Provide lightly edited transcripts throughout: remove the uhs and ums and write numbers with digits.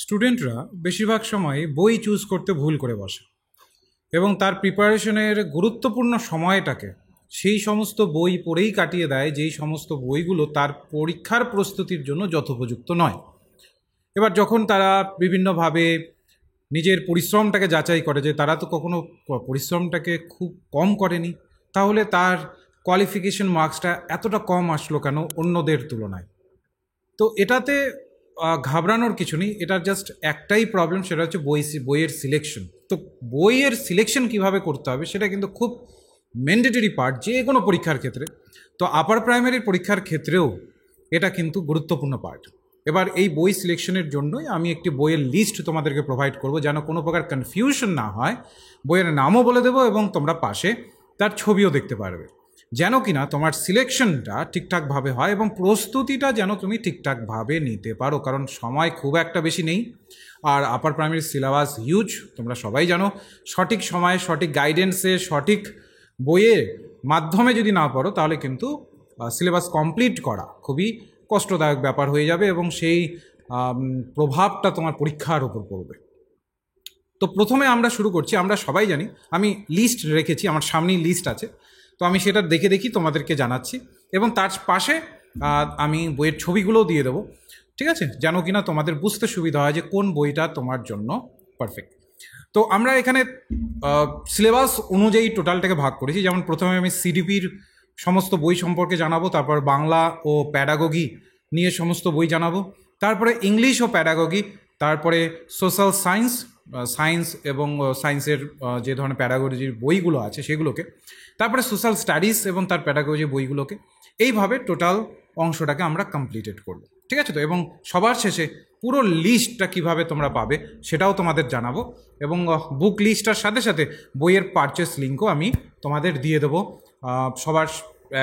স্টুডেন্টরা বেশিরভাগ সময় বই চুজ করতে ভুল করে বসে এবং তার প্রিপারেশনের গুরুত্বপূর্ণ সময়টাকে সেই সমস্ত বই পড়েই কাটিয়ে দেয় যেই সমস্ত বইগুলো তার পরীক্ষার প্রস্তুতির জন্য যথোপযুক্ত নয়। এবার যখন তারা বিভিন্নভাবে নিজের পরিশ্রমটাকে যাচাই করে যে তারা তো কখনো পরিশ্রমটাকে খুব কম করেনি, তাহলে তার কোয়ালিফিকেশন মার্কসটা এতটা কম আসলো কেন অন্যদের তুলনায়। তো এটাতে ঘাবড়ানোর কিছু নেই, এটার জাস্ট একটাই প্রবলেম, সেটা হচ্ছে বইয়ের সিলেকশন। তো বইয়ের সিলেকশন কিভাবে করতে হবে সেটা কিন্তু খুব ম্যান্ডেটরি পার্ট যে কোনো পরীক্ষার ক্ষেত্রে। তো আপার প্রাইমারির পরীক্ষার ক্ষেত্রেও এটা কিন্তু গুরুত্বপূর্ণ পার্ট। এবার এই বই সিলেকশনের জন্যই আমি একটি বইয়ের লিস্ট তোমাদেরকে প্রোভাইড করব, যেন কোনো প্রকার কনফিউশন না হয়। বইয়ের নামও বলে দেবো এবং তোমরা পাশে তার ছবিও দেখতে পারবে, যেন কিনা তোমার সিলেকশনটা ঠিকঠাকভাবে হয় এবং প্রস্তুতিটা যেন তুমি ঠিকঠাকভাবে নিতে পারো, কারণ সময় খুব একটা বেশি নেই। আর আপার প্রাইমারি সিলেবাস হিউজ, তোমরা সবাই জানো। সঠিক সময়ে সঠিক গাইডেন্সে সঠিক বইয়ের মাধ্যমে যদি না পড়ো তাহলে কিন্তু সিলেবাস কমপ্লিট করা খুবই কষ্টদায়ক ব্যাপার হয়ে যাবে এবং সেই প্রভাবটা তোমার পরীক্ষার উপর পড়বে। তো প্রথমে আমরা শুরু করছি। আমরা সবাই জানি, আমি লিস্ট রেখেছি, আমার সামনেই লিস্ট আছে, তো আমি সেটা দেখে দেখি তোমাদেরকে জানাচ্ছি এবং তার পাশে আমি বইয়ের ছবিগুলোও দিয়ে দেবো, ঠিক আছে, যেন কিনা তোমাদের বুঝতে সুবিধা হয় যে কোন বইটা তোমার জন্য পারফেক্ট। তো আমরা এখানে সিলেবাস অনুযায়ী টোটালটাকে ভাগ করেছি। যেমন প্রথমে আমি সিডিপির সমস্ত বই সম্পর্কে জানাবো, তারপর বাংলা ও প্যাডাগোগি নিয়ে সমস্ত বই জানাবো, তারপরে ইংলিশ ও প্যাডাগোগি, তারপরে সোশ্যাল সায়েন্স এবং সায়েন্সের যে ধরনের প্যাডাগোজির বইগুলো আছে সেগুলোকে, তারপরে সোশ্যাল স্টাডিজ এবং তার প্যাডাগোজি বইগুলোকে। এইভাবে টোটাল অংশটাকে আমরা কমপ্লিটেড করবো, ঠিক আছে তো। এবং সবার শেষে পুরো লিস্টটা কিভাবে তোমরা পাবে সেটাও তোমাদের জানাবো এবং বুক লিস্টটার সাথে সাথে বইয়ের পারচেস লিঙ্কও আমি তোমাদের দিয়ে দেবো সবার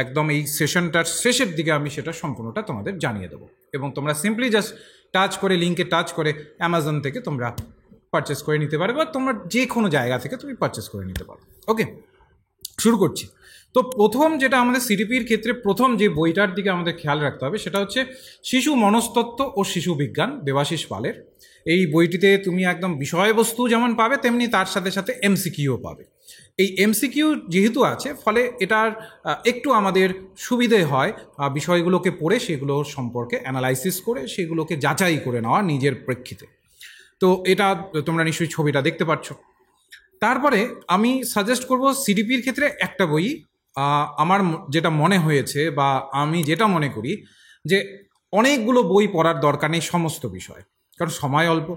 একদম এই সেশনটার শেষের দিকে। আমি সেটা সম্পূর্ণটা তোমাদের জানিয়ে দেবো এবং তোমরা সিম্পলি জাস্ট টাচ করে, লিঙ্কে টাচ করে অ্যামাজন থেকে তোমরা পারচেস করে নিতে পারবে বা তোমরা যে কোনো জায়গা থেকে তুমি পারচেস করে নিতে পারো। ওকে, শুরু করছি। তো প্রথম যেটা আমাদের সিডিপির ক্ষেত্রে প্রথম যে বইটার দিকে আমাদের খেয়াল রাখতে হবে সেটা হচ্ছে শিশু মনস্তত্ত্ব ও শিশু বিজ্ঞান, দেবাশিস পালের। এই বইটিতে তুমি একদম বিষয়বস্তু যেমন পাবে তেমনি তার সাথে সাথে এমসিকিউও পাবে। এই এমসিকিউ যেহেতু আছে ফলে এটার একটু আমাদের সুবিধে হয় বিষয়গুলোকে পড়ে সেগুলো সম্পর্কে অ্যানালাইসিস করে সেগুলোকে যাচাই করে নেওয়া নিজের প্রেক্ষিতে। তো এটা তোমরা নিশ্চয়ই ছবিটা দেখতে পাচ্ছ। তারপরে আমি সাজেস্ট করব সিডিপির ক্ষেত্রে একটা বই, আমার যেটা মনে হয়েছে বা আমি যেটা মনে করি যে অনেকগুলো বই পড়ার দরকার নেই সমস্ত বিষয়, কারণ সময় অল্প।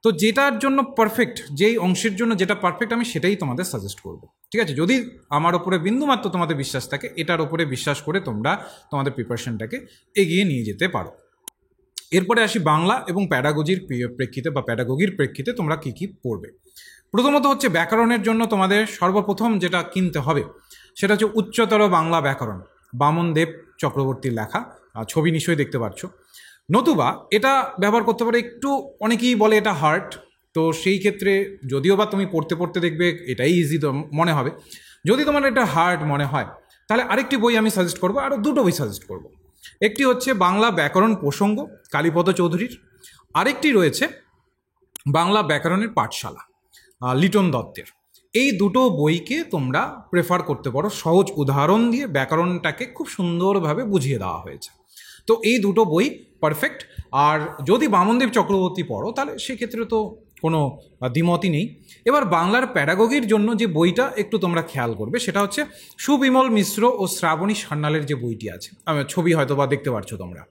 তো যেটার জন্য পারফেক্ট, যেই অংশের জন্য যেটা পারফেক্ট আমি সেটাই তোমাদের সাজেস্ট করব, ঠিক আছে। যদি আমার ওপরে বিন্দুমাত্র তোমাদের বিশ্বাস থাকে, এটার ওপরে বিশ্বাস করে তোমরা তোমাদের প্রিপারেশনটাকে এগিয়ে নিয়ে যেতে পারো। এরপরে আসি বাংলা এবং প্যাডাগোজির প্রেক্ষিতে বা প্যাডাগোগির প্রেক্ষিতে তোমরা কী কী পড়বে। প্রথমত হচ্ছে ব্যাকরণের জন্য তোমাদের সর্বপ্রথম যেটা কিনতে হবে সেটা হচ্ছে উচ্চতর বাংলা ব্যাকরণ, বামনদেব চক্রবর্তীর লেখা। ছবি নিশ্চয়ই দেখতে পাচ্ছ। নতুবা এটা ব্যবহার করতে পারে, একটু অনেকেই বলে এটা হার্ড, তো সেই ক্ষেত্রে যদিও বা তুমি পড়তে পড়তে দেখবে এটাই ইজি মনে হবে। যদি তোমার এটা হার্ড মনে হয় তাহলে আরেকটি বই আমি সাজেস্ট করবো, আরও দুটো বই সাজেস্ট করব। একটি হচ্ছে বাংলা ব্যাকরণ প্রসঙ্গ, কালীপদ চৌধুরীর। আরেকটি রয়েছে বাংলা ব্যাকরণের পাঠশালা, লিটন দত্তের। এই দুটো বইকে তোমরা প্রেফার করতে পারো, সহজ উদাহরণ দিয়ে ব্যাকরণটাকে খুব সুন্দরভাবে বুঝিয়ে দেওয়া হয়েছে। তো এই দুটো বই পারফেক্ট। আর যদি বামনদেব চক্রবর্তী পড়ো তাহলে সেক্ষেত্রে তো কোনো দ্বিমতই নেই। এবার বাংলার প্যাডাগোগির জন্য যে বইটা একটু তোমরা খেয়াল করবে সেটা হচ্ছে সুবিমল মিশ্র ও শ্রাবণী সান্যালের যে বইটি আছে, ছবি হয়তো বা দেখতে পাচ্ছ তোমরা।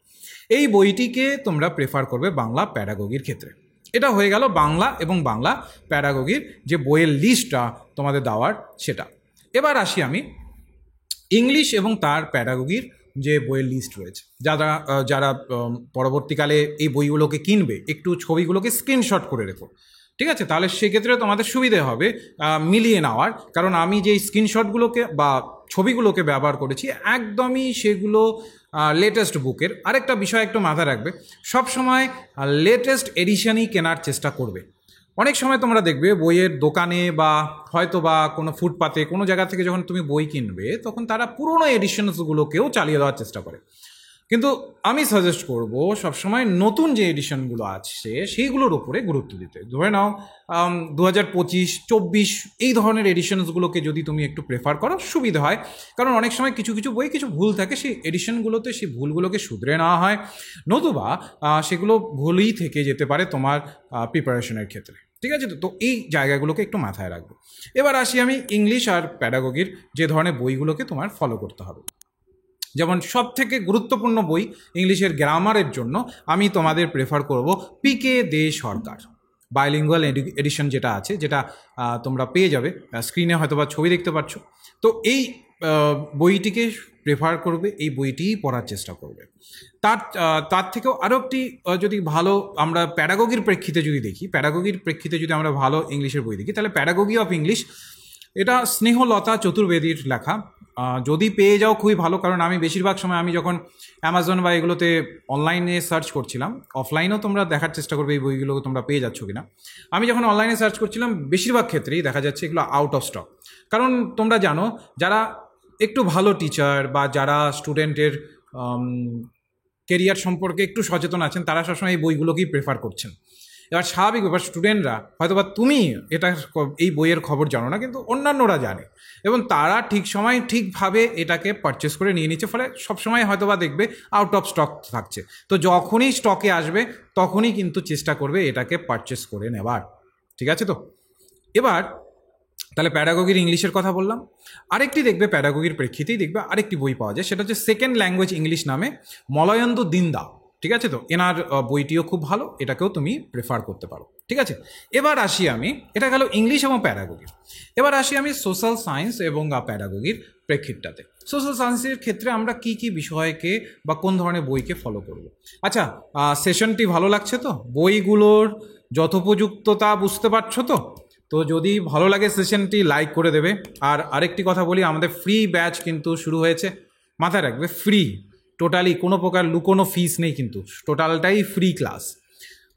এই বইটিকে তোমরা প্রেফার করবে বাংলা প্যাডাগোগির ক্ষেত্রে। এটা হয়ে গেল বাংলা এবং বাংলা প্যাডাগোগির যে বইয়ের লিস্টটা তোমাদের দেওয়ার সেটা। এবার আসি আমি ইংলিশ এবং তার প্যাডাগোগির যে বইয়ের লিস্ট রয়েছে। যারা যারা পরবর্তীকালে এই বইগুলোকে কিনবে একটু ছবিগুলোকে স্ক্রিনশট করে রেখো, ঠিক আছে, তাহলে সেক্ষেত্রে তোমাদের সুবিধে হবে মিলিয়ে নেওয়ার। কারণ আমি যে স্ক্রিনশটগুলোকে বা ছবিগুলোকে ব্যবহার করেছি একদমই সেগুলো লেটেস্ট বুকের। আরেকটা বিষয় একটু মাথায় রাখবে, সবসময় লেটেস্ট এডিশনই কেনার চেষ্টা করবে। অনেক সময় তোমরা দেখবে বইয়ের দোকানে বা হয়তো বা কোনো ফুটপাতে কোনো জায়গা থেকে যখন তুমি বই কিনবে তখন তারা পুরোনো এডিশনসগুলোকেও চালিয়ে দেওয়ার চেষ্টা করে। কিন্তু আমি সাজেস্ট করব সবসময় নতুন যে এডিশনগুলো আছে সেইগুলোর উপরে গুরুত্ব দিতে। ধরে নাও 2025-24 এই ধরনের এডিশনসগুলোকে যদি তুমি একটু প্রেফার করো সুবিধা হয়, কারণ অনেক সময় কিছু কিছু বই কিছু ভুল থাকে, সেই এডিশনগুলোতে সেই ভুলগুলোকে শুধরে নেওয়া হয়, নতুবা সেগুলো ভুলই থেকে যেতে পারে তোমার প্রিপারেশনের ক্ষেত্রে। ঠিক আছে, তো এই জায়গাগুলোকে একটু মাথায় রাখবো। এবার আসি আমি ইংলিশ আর প্যাডাগোগির যে ধরনের বইগুলোকে তোমার ফলো করতে হবে। যেমন সব থেকে গুরুত্বপূর্ণ বই ইংলিশের গ্রামারের জন্য আমি তোমাদের প্রেফার করব পিকে দে সরকার বাইলিঙ্গুয়াল এডিশন যেটা আছে, যেটা তোমরা পেয়ে যাবে স্ক্রিনে, হয়তো বা ছবি দেখতে পাচ্ছ। তো এই বইটিকে প্রেফার করবে, এই বইটিই পড়ার চেষ্টা করবে। তার থেকেও আরও একটি যদি ভালো আমরা প্যাডাগোগির প্রেক্ষিতে যদি দেখি, প্যাডাগোগির প্রেক্ষিতে যদি আমরা ভালো ইংলিশের বই দেখি, তাহলে প্যাডাগোগি অফ ইংলিশ, এটা স্নেহলতা চতুর্বেদীর লেখা। যদি পেয়ে যাও খুবই ভালো, কারণ আমি বেশিরভাগ সময় আমি যখন অ্যামাজন বা এগুলোতে অনলাইনে সার্চ করছিলাম, অফলাইনেও তোমরা দেখার চেষ্টা করবে এই বইগুলো তোমরা পেয়ে যাচ্ছ কিনা। আমি যখন অনলাইনে সার্চ করছিলাম বেশিরভাগ ক্ষেত্রেই দেখা যাচ্ছে এগুলো আউট অফ স্টক। কারণ তোমরা জানো যারা একটু ভালো টিচার বা যারা স্টুডেন্টের কেরিয়ার সম্পর্কে একটু সচেতন আছেন, তারা সবসময় এই বইগুলোকেই প্রেফার করছেন। এবার স্বাভাবিক ব্যাপার, স্টুডেন্টরা হয়তো বা তুমি এটা এই বইয়ের খবর জানো না, কিন্তু অন্যান্যরা জানে, এবং তারা ঠিক সময় ঠিকভাবে এটাকে পারচেস করে নিয়ে নিচ্ছে, ফলে সবসময় হয়তো বা দেখবে আউট অফ স্টক থাকছে। তো যখনই স্টকে আসবে তখনই কিন্তু চেষ্টা করবে এটাকে পারচেস করে নেবার। ঠিক আছে, তো এবার তাহলে প্যাডাগোগির ইংলিশের কথা বললাম। আরেকটি দেখবে প্যাডাগোগির প্রেক্ষিতেই দেখবে আরেকটি বই পাওয়া যায়, সেটা হচ্ছে সেকেন্ড ল্যাঙ্গুয়েজ ইংলিশ নামে মলয়েন্দু দিন্দা। ঠিক আছে, তো এনার বইটিও খুব ভালো, এটাকেও তুমি প্রেফার করতে পারো। ঠিক আছে, এবার আসি আমি, এটা গেল ইংলিশ এবং প্যাডাগোগির। এবার আসি আমি সোশ্যাল সায়েন্স এবং প্যাডাগোগির প্রেক্ষিতটাতে। সোশ্যাল সায়েন্সের ক্ষেত্রে আমরা কি কি বিষয়কে বা কোন ধরনের বইকে ফলো করব। আচ্ছা, সেশনটি ভালো লাগছে তো? বইগুলোর যথোপযুক্ততা বুঝতে পারছো তো? তো যদি ভালো লাগে সেশনটি লাইক করে দেবে। আর আরেকটি কথা বলি, আমাদের ফ্রি ব্যাচ কিন্তু শুরু হয়েছে, মাথায় রাখবে ফ্রি, টোটালি কোনো প্রকার লুকোনো ফিস নেই, কিন্তু টোটালটাই ফ্রি ক্লাস।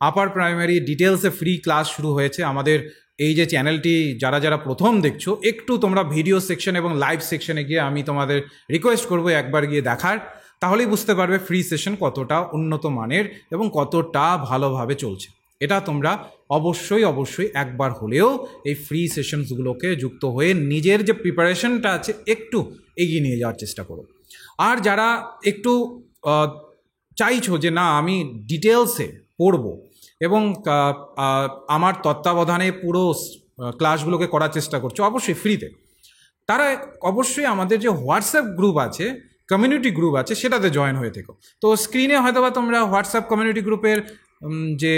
আপার প্রাইমারি ডিটেলসে ফ্রি ক্লাস শুরু হয়েছে। আমাদের এই যে চ্যানেলটি যারা যারা প্রথম দেখছো, একটু তোমরা ভিডিও সেকশন এবং লাইভ সেকশনে গিয়ে আমি তোমাদের রিকোয়েস্ট করবো একবার গিয়ে দেখার, তাহলেই বুঝতে পারবে ফ্রি সেশন কতটা উন্নত মানের এবং কতটা ভালোভাবে চলছে। এটা তোমরা অবশ্যই অবশ্যই একবার হলেও এই ফ্রি সেশনসগুলোকে যুক্ত হয়ে নিজের যে প্রিপারেশনটা আছে একটু এগিয়ে নিয়ে যাওয়ার চেষ্টা করো। আর যারা একটু চাইছো যে না আমি ডিটেলসে পড়বো এবং আমার তত্ত্বাবধানে পুরো ক্লাসগুলোকে করার চেষ্টা করছো অবশ্যই ফ্রিতে, তারা অবশ্যই আমাদের যে হোয়াটসঅ্যাপ গ্রুপ আছে, কমিউনিটি গ্রুপ আছে, সেটাতে জয়েন হয়ে থেকো। তো স্ক্রিনে হয়তো বা তোমরা হোয়াটসঅ্যাপ কমিউনিটি গ্রুপের যে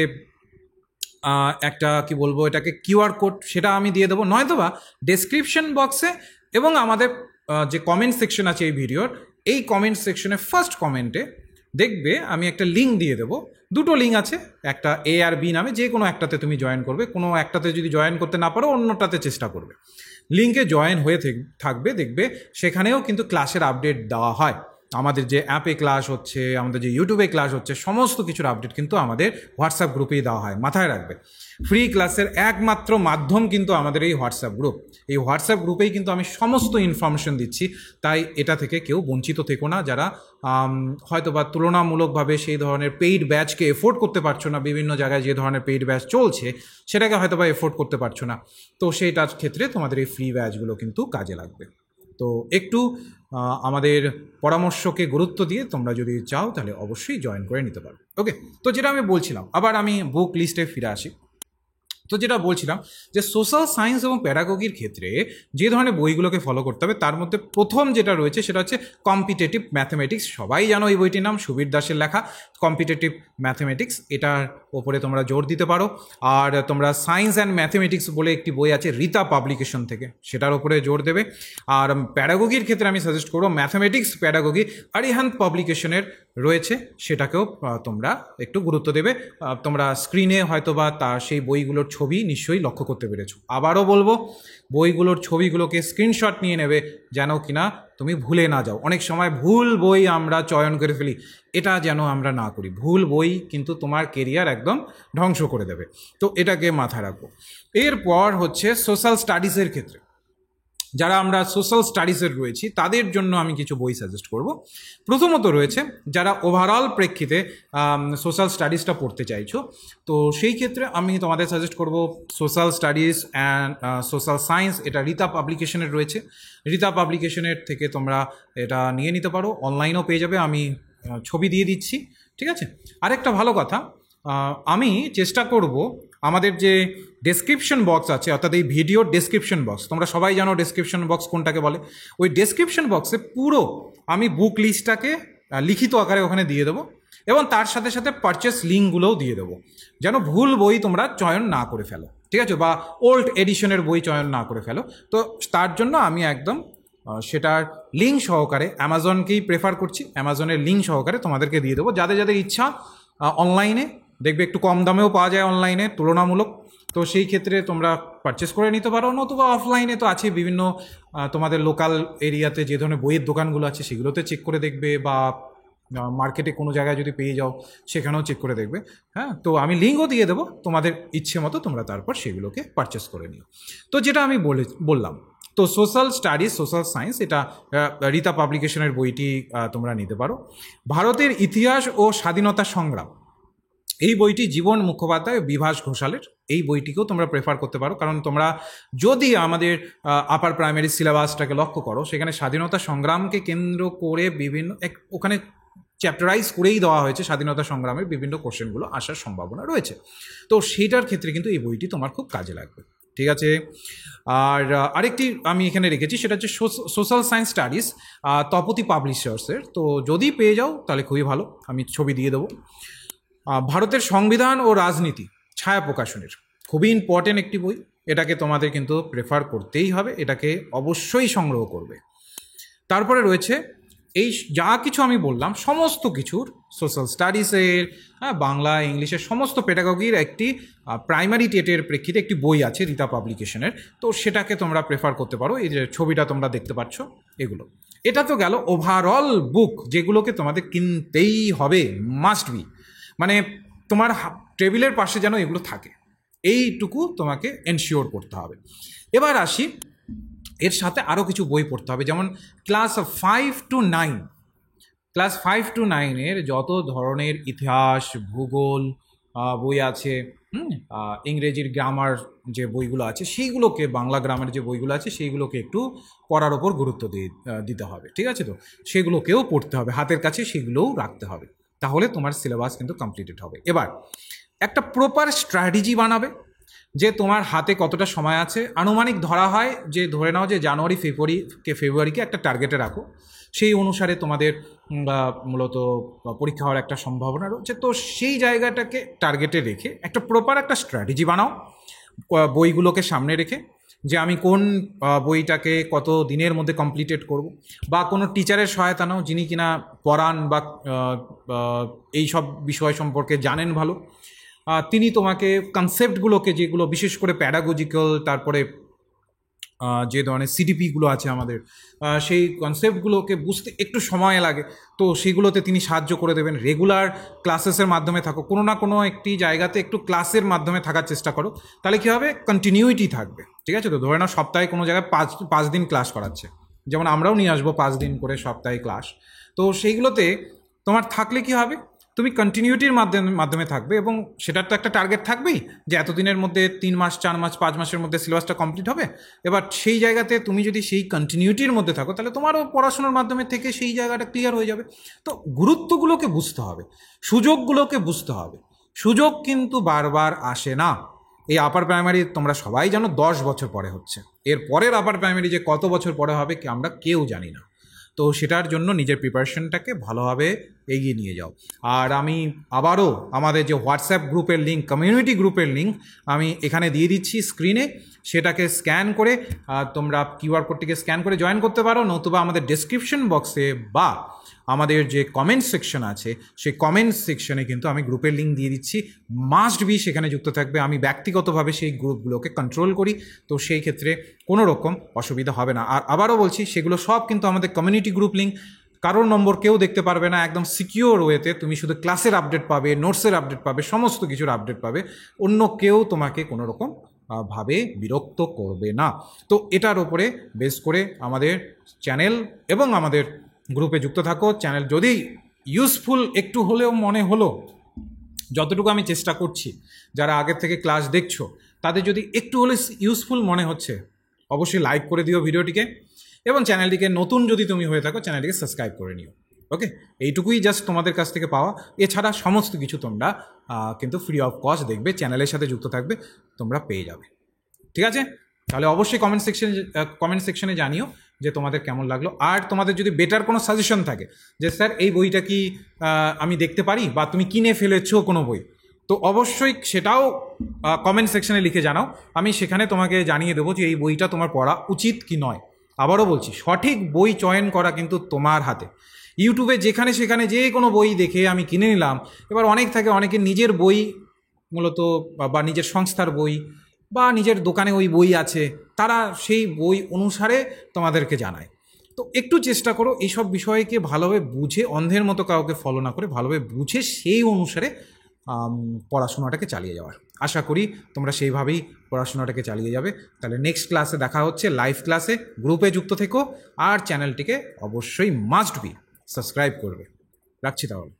একটা কি বলবো এটাকে কিউআর কোড, সেটা আমি দিয়ে দেবো, নয়তো বা ডেসক্রিপশন বক্সে এবং আমাদের যে কমেন্ট সেকশন আছে এই ভিডিওর, এই কমেন্ট সেকশনে ফার্স্ট কমেন্টে দেখবে আমি একটা লিঙ্ক দিয়ে দেবো। দুটো লিঙ্ক আছে, একটা এ আর বি নামে, যে কোনো একটাতে তুমি জয়েন করবে। কোনো একটাতে যদি জয়েন করতে না পারো অন্যটাতে চেষ্টা করবে। লিঙ্কে জয়েন হয়ে থাকবে, দেখবে সেখানেও কিন্তু ক্লাসের আপডেট দেওয়া হয়। আমাদের যে অ্যাপে ক্লাস হচ্ছে, আমাদের যে ইউটিউবে ক্লাস হচ্ছে, সমস্ত কিছুর আপডেট কিন্তু আমাদের হোয়াটসঅ্যাপ গ্রুপেই দেওয়া হয়। মাথায় রাখবে ফ্রি ক্লাসের একমাত্র মাধ্যম কিন্তু আমাদের এই হোয়াটসঅ্যাপ গ্রুপ। এই হোয়াটসঅ্যাপ গ্রুপেই কিন্তু আমি সমস্ত ইনফরমেশন দিচ্ছি, তাই এটা থেকে কেউ বঞ্চিত থেকো না। যারা হয়তো বা তুলনামূলকভাবে সেই ধরনের পেইড ব্যাচকে এফোর্ড করতে পারছো না, বিভিন্ন জায়গায় যে ধরনের পেইড ব্যাচ চলছে সেটাকে হয়তো বা এফোর্ড করতে পারছো না, তো সেইটার ক্ষেত্রে তোমাদের এই ফ্রি ব্যাচগুলো কিন্তু কাজে লাগবে। তো একটু আমাদের পরামর্শকে গুরুত্ব দিয়ে তোমরা যদি চাও তাহলে অবশ্যই জয়েন করে নিতে পারো। ওকে, তো যেটা আমি বলছিলাম, আবার আমি বুক লিস্টে ফিরে আসি। তো যেটা বলছিলাম যে সোশ্যাল সায়েন্স এবং প্যাডাগোগির ক্ষেত্রে যে ধরনের বইগুলোকে ফলো করতে হবে, তার মধ্যে প্রথম যেটা রয়েছে সেটা হচ্ছে কম্পিটিটিভ ম্যাথমেটিক্স। সবাই জানো এই বইটির নাম, সুবীর দাসের লেখা কম্পিটিটিভ ম্যাথমেটিক্স, এটার ওপরে তোমরা জোর দিতে পারো। আর তোমরা সায়েন্স অ্যান্ড ম্যাথমেটিক্স বলে একটি বই আছে রীতা পাবলিকেশন থেকে, সেটার ওপরে জোর দেবে। আর প্যাডাগোগির ক্ষেত্রে আমি সাজেস্ট করবো ম্যাথমেটিক্স প্যাডাগোগি আরিহান্ত পাবলিকেশনের রয়েছে, সেটাকেও তোমরা একটু গুরুত্ব দেবে। তোমরা স্ক্রিনে হয়তো বা সেই বইগুলোর ছবি নিশ্চয়ই লক্ষ্য করতে পেরেছো। আবারও বলবো, বইগুলোর ছবিগুলোকে স্ক্রিনশট নিয়ে নেবে যেন কিনা তুমি ভুলে না যাও। অনেক সময় ভুল বই আমরা চয়ন করে ফেলি, এটা যেন আমরা না করি। ভুল বই কিন্তু তোমার কেরিয়ার একদম ধ্বংস করে দেবে, তো এটাকে মাথায় রাখবো। এরপর হচ্ছে সোশ্যাল স্টাডিজের ক্ষেত্রে যারা আমরা সোশ্যাল স্টাডিজের রয়েছি তাদের জন্য আমি কিছু বই সাজেস্ট করব। প্রথমত রয়েছে যারা ওভারঅল প্রেক্ষিতে সোশ্যাল স্টাডিজটা পড়তে চাইছো, তো সেই ক্ষেত্রে আমি তোমাদের সাজেস্ট করব social studies and social science. এটা রীতা পাবলিকেশনের রয়েছে। রীতা পাবলিকেশনের থেকে তোমরা এটা নিয়ে নিতে পারো, অনলাইনেও পেয়ে যাবে, আমি ছবি দিয়ে দিচ্ছি, ঠিক আছে। আরেকটা ভালো কথা, আমি চেষ্টা করব আমাদের যে ডেসক্রিপশন বক্স আছে, অর্থাৎ এই ভিডিওর ডেসক্রিপশন বক্স, তোমরা সবাই জানো ডেসক্রিপশন বক্স কোনটাকে বলে, ওই ডেসক্রিপশন বক্সে পুরো আমি বুক লিস্টটাকে লিখিত আকারে ওখানে দিয়ে দেবো এবং তার সাথে সাথে পারচেস লিঙ্কগুলোও দিয়ে দেবো, যেন ভুল বই তোমরা চয়ন না করে ফেলো, ঠিক আছে, বা ওল্ড এডিশনের বই চয়ন না করে ফেলো। তো তার জন্য আমি একদম সেটার লিঙ্ক সহকারে অ্যামাজনকেই প্রেফার করছি, অ্যামাজনের লিঙ্ক সহকারে তোমাদেরকে দিয়ে দেবো। যাদের যাদের ইচ্ছা অনলাইনে দেখবে একটু কম দামেও পাওয়া যায় অনলাইনে তুলনামূলক, তো সেই ক্ষেত্রে তোমরা পারচেস করে নিতে পারো, নতুবা অফলাইনে তো আছে বিভিন্ন তোমাদের লোকাল এরিয়াতে যে ধরনের বইয়ের দোকানগুলো আছে সেগুলোতে চেক করে দেখবে, বা মার্কেটে কোনো জায়গায় যদি পেয়ে যাও সেখানেও চেক করে দেখবে। হ্যাঁ, তো আমি লিঙ্কও দিয়ে দেবো, তোমাদের ইচ্ছে মতো তোমরা তারপর সেগুলোকে পারচেস করে নিও। তো যেটা আমি বললাম, তো সোশ্যাল স্টাডিজ সোশ্যাল সায়েন্স, এটা রীতা পাবলিকেশনের বইটি তোমরা নিতে পারো। ভারতের ইতিহাস ও স্বাধীনতা সংগ্রাম, এই বইটি জীবন মুখোপাধ্যায় ও বিভাস ঘোষালের, এই বইটিকেও তোমরা প্রেফার করতে পারো, কারণ তোমরা যদি আমাদের আপার প্রাইমারি সিলেবাসটাকে লক্ষ্য করো, সেখানে স্বাধীনতা সংগ্রামকে কেন্দ্র করে বিভিন্ন ওখানে চ্যাপ্টারাইজ করেই দেওয়া হয়েছে স্বাধীনতা সংগ্রামের বিভিন্ন কোশ্চেনগুলো আসার সম্ভাবনা রয়েছে। তো সেইটার ক্ষেত্রে কিন্তু এই বইটি তোমার খুব কাজে লাগবে, ঠিক আছে। আর আরেকটি আমি এখানে রেখেছি, সেটা হচ্ছে সোশ্যাল সায়েন্স স্টাডিজ, তপতি পাবলিশার্সের। তো যদি পেয়ে যাও তাহলে খুবই ভালো, আমি ছবি দিয়ে দেবো। ভারতের সংবিধান ও রাজনীতি, ছায়া প্রকাশনের, খুবই ইম্পর্টেন্ট একটি বই, এটাকে তোমাদের কিন্তু প্রেফার করতেই হবে, এটাকে অবশ্যই সংগ্রহ করবে। তারপরে রয়েছে এই যা কিছু আমি বললাম সমস্ত কিছুর, সোশ্যাল স্টাডিজের, বাংলা ইংলিশের সমস্ত পেডাগজির একটি প্রাইমারি টেটের প্রেক্ষিতে একটি বই আছে রীতা পাবলিকেশনের, তো সেটাকে তোমরা প্রেফার করতে পারো। এই যে ছবিটা তোমরা দেখতে পাচ্ছ, এগুলো, এটা তো গেল ওভারঅল বুক যেগুলোকে তোমাদের কিনতেই হবে, মাস্ট বি, মানে তোমার টেবিলের পাশে যেন এগুলো থাকে, এইটুকু তোমাকে এনশিওর করতে হবে। এবার আসি, এর সাথে আরও কিছু বই পড়তে হবে, যেমন ক্লাস 5 to 9, ক্লাস 5 to 9-এর যত ধরনের ইতিহাস ভূগোল বই আছে, ইংরেজির গ্রামার যে বইগুলো আছে সেইগুলোকে, বাংলা গ্রামার যে বইগুলো আছে সেইগুলোকে একটু পড়ার ওপর গুরুত্ব দিতে হবে, ঠিক আছে। তো সেগুলোকেও পড়তে হবে, হাতের কাছে সেগুলোও রাখতে হবে, তাহলে তোমার সিলেবাস কিন্তু কমপ্লিটেড হবে। এবার একটা প্রপার স্ট্র্যাটেজি বানাবে যে তোমার হাতে কতটা সময় আছে, আনুমানিক ধরা হয় যে ধরে নাও যে জানুয়ারি ফেব্রুয়ারিকে একটা টার্গেটে রাখো, সেই অনুসারে তোমাদের মূলত পরীক্ষা হওয়ার একটা সম্ভাবনা রয়েছে। তো সেই জায়গাটাকে টার্গেটে রেখে একটা প্রপার একটা স্ট্র্যাটেজি বানাও, বইগুলোকে সামনে রেখে, যে আমি কোন বইটাকে কত দিনের মধ্যে কমপ্লিটেড করব, বা কোনো টিচারের সহায়তা নাও যিনি কিনা পড়ান বা এই সব বিষয় সম্পর্কে জানেন ভালো, তিনি তোমাকে কনসেপ্টগুলোকে, যেগুলো বিশেষ করে প্যাডাগজিক্যাল, তারপরে যে ধরনের সিডিপিগুলো আছে আমাদের, সেই কনসেপ্টগুলোকে বুঝতে একটু সময় লাগে, তো সেগুলোতে তিনি সাহায্য করে দেবেন। রেগুলার ক্লাসেসের মাধ্যমে থাকো, কোনো না কোনো একটি জায়গাতে একটু ক্লাসের মাধ্যমে থাকার চেষ্টা করো, তাহলে কী হবে, কন্টিনিউইটি থাকবে, ঠিক আছে। তো ধরে নাও সপ্তাহে কোনো জায়গায় পাঁচ দিন ক্লাস করাচ্ছে, যেমন আমরাও নিয়ে আসবো 5 দিন করে সপ্তাহে ক্লাস, তো সেইগুলোতে তোমার থাকলে কী হবে, তুমি কন্টিনিউটির মাধ্যমে থাকবে, এবং সেটার তো একটা টার্গেট থাকবেই যে এতদিনের মধ্যে 3 মাস 4 মাস 5 মাসের মধ্যে সিলেবাসটা কমপ্লিট হবে। এবার সেই জায়গাতে তুমি যদি সেই কন্টিনিউটির মধ্যে থাকো, তাহলে তোমারও পড়াশোনার মাধ্যমে থেকে সেই জায়গাটা ক্লিয়ার হয়ে যাবে। তো গুরুত্বগুলোকে বুঝতে হবে, সুযোগগুলোকে বুঝতে হবে, সুযোগ কিন্তু বারবার আসে না। এই আপার প্রাইমারি তোমরা সবাই জানো 10 বছর পরে হচ্ছে, এর পরের আপার প্রাইমারি যে কত বছর পরে হবে আমরা কেউ জানি না। তো সেটার জন্য নিজের প্রিপারেশনটাকে ভালোভাবে এগিয়ে নিয়ে যাও। আর আমি আবারও আমাদের যে হোয়াটসঅ্যাপ গ্রুপের লিঙ্ক, কমিউনিটি গ্রুপের লিঙ্ক আমি এখানে দিয়ে দিচ্ছি স্ক্রিনে, সেটাকে স্ক্যান করে তোমরা কিউআর কোডটিকে স্ক্যান করে জয়েন করতে পারো, নতুবা আমাদের ডেসক্রিপশন বক্সে বা আমাদের যে কমেন্ট সেকশন আছে সেই কমেন্ট সেকশনে কিন্তু আমি গ্রুপের লিঙ্ক দিয়ে দিচ্ছি, মাস্ট বি সেখানে যুক্ত থাকবে। আমি ব্যক্তিগতভাবে সেই গ্রুপগুলোকে কন্ট্রোল করি, তো সেই ক্ষেত্রে কোনো রকম অসুবিধা হবে না। আর আবারও বলছি, সেগুলো সব কিন্তু আমাদের কমিউনিটি গ্রুপ লিঙ্ক, কারোর নম্বর কেউ দেখতে পারবে না, একদম সিকিওর ওয়েতে তুমি শুধু ক্লাসের আপডেট পাবে, নোটসের আপডেট পাবে, সমস্ত কিছুর আপডেট পাবে, অন্য কেউ তোমাকে কোনো রকম ভাবে বিরক্ত করবে না। তো এটার ওপরে বেস করে আমাদের চ্যানেল এবং আমাদের গ্রুপে যুক্ত থাকো। চ্যানেল যদি ইউজফুল একটু হলেও মনে হলো, যতটুকু আমি চেষ্টা করছি, যারা আগের থেকে ক্লাস দেখছো তাদের যদি একটু হলে ইউজফুল মনে হচ্ছে, অবশ্যই লাইক করে দিও ভিডিওটিকে, এবং চ্যানেলটিকে নতুন যদি তুমি হয়ে থাকো চ্যানেলটিকে সাবস্ক্রাইব করে নিও। ওকে, এইটুকুই জাস্ট তোমাদের কাছ থেকে পাওয়া। এছাড়া সমস্ত কিছু তোমরা কিন্তু ফ্রি অফ কস্ট দেখবে, চ্যানেলের সাথে যুক্ত থাকবে, তোমরা পেয়ে যাবে। ঠিক আছে, তাহলে অবশ্যই কমেন্ট সেকশনে জানিও যে তোমাদের কেমন লাগলো। আর তোমাদের যদি বেটার কোনো সাজেশন থাকে যে স্যার এই বইটা কি আমি দেখতে পারি, বা তুমি কিনে ফেলেছো কোনো বই, তো অবশ্যই সেটাও কমেন্ট সেকশনে লিখে জানাও। আমি সেখানে তোমাকে জানিয়ে দেবো যে এই বইটা তোমার পড়া উচিত কি নয়। আবারও বলছি, সঠিক বই চয়ন করা কিন্তু তোমার হাতে। ইউটিউবে যেখানে সেখানে যে কোনো বই দেখে আমি কিনে নিলাম, এবার অনেক থাকে অনেকের নিজের বই মূলত, বা নিজের সংস্থার বই, বা নিজের দোকানে ওই বই আছে, তারা সেই বই অনুসারে তোমাদেরকে জানায়। তো একটু চেষ্টা করো এইসব বিষয়কে ভালোভাবে বুঝে, অন্ধের মতো কাউকে ফলো না করে ভালোভাবে বুঝে সেই অনুসারে পড়াশোনাটাকে চালিয়ে যাওয়ার। আশা করি তোমরা সেইভাবেই পড়াশোনাটাকে চালিয়ে যাবে। তাহলে নেক্সট ক্লাসে দেখা হচ্ছে, লাইভ ক্লাসে। গ্রুপে যুক্ত থেকো আর চ্যানেলটিকে অবশ্যই মাস্ট বি সাবস্ক্রাইব করবে। রাখছি তাহলে।